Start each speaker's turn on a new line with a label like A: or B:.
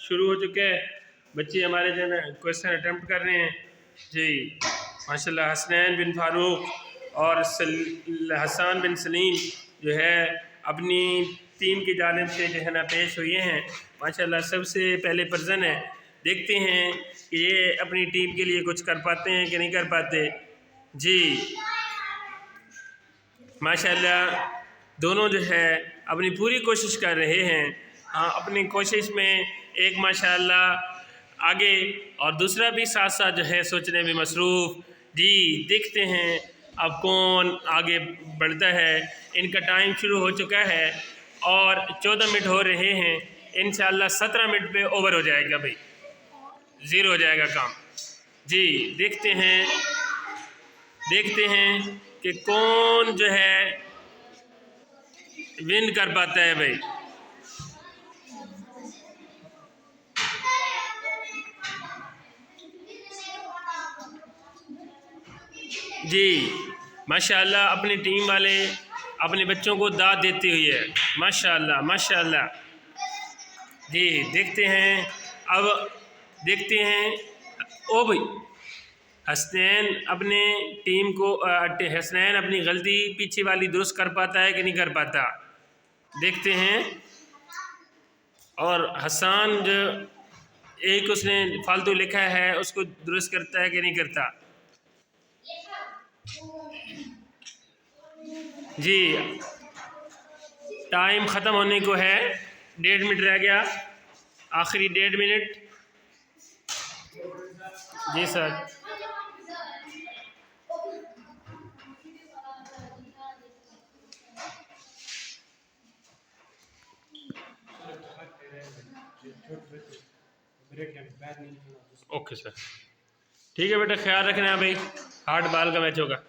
A: शुरू हो चुका है। बच्चे हमारे जो है क्वेश्चन अटेम्प्ट कर रहे हैं जी। माशाल्लाह हसनैन बिन फारूक और हसन बिन सलीम जो है अपनी टीम की जानिब से जो है ना पेश हुए हैं। माशाल्लाह सबसे पहले पर्सन है, देखते हैं कि ये अपनी टीम के लिए कुछ कर पाते हैं कि नहीं कर पाते जी। माशाल्लाह दोनों जो है अपनी पूरी कोशिश कर रहे हैं। हाँ, अपनी कोशिश में एक माशाल्लाह आगे और दूसरा भी साथ साथ जो है सोचने में मसरूफ़ जी। देखते हैं अब कौन आगे बढ़ता है। इनका टाइम शुरू हो चुका है और 14 मिनट हो रहे हैं। इंशाल्लाह 17 मिनट पे ओवर हो जाएगा भाई, ज़ीरो हो जाएगा काम जी। देखते हैं कि कौन जो है विन कर पाता है भाई जी। माशाल्लाह अपनी टीम वाले अपने बच्चों को दाद देती हुई है। माशाल्लाह माशाल्लाह जी। देखते हैं अब, देखते हैं ओ भाई हसनैन अपने टीम को हसनैन अपनी गलती पीछे वाली दुरुस्त कर पाता है कि नहीं कर पाता, देखते हैं। और हसन जो एक उसने फालतू लिखा है उसको दुरुस्त करता है कि नहीं करता जी। टाइम ख़त्म होने को है, 1.5 मिनट रह गया, आखिरी 1.5 मिनट जी सर। ओके सर, ठीक है बेटा, ख्याल रखना भाई, 8 बॉल का मैच होगा।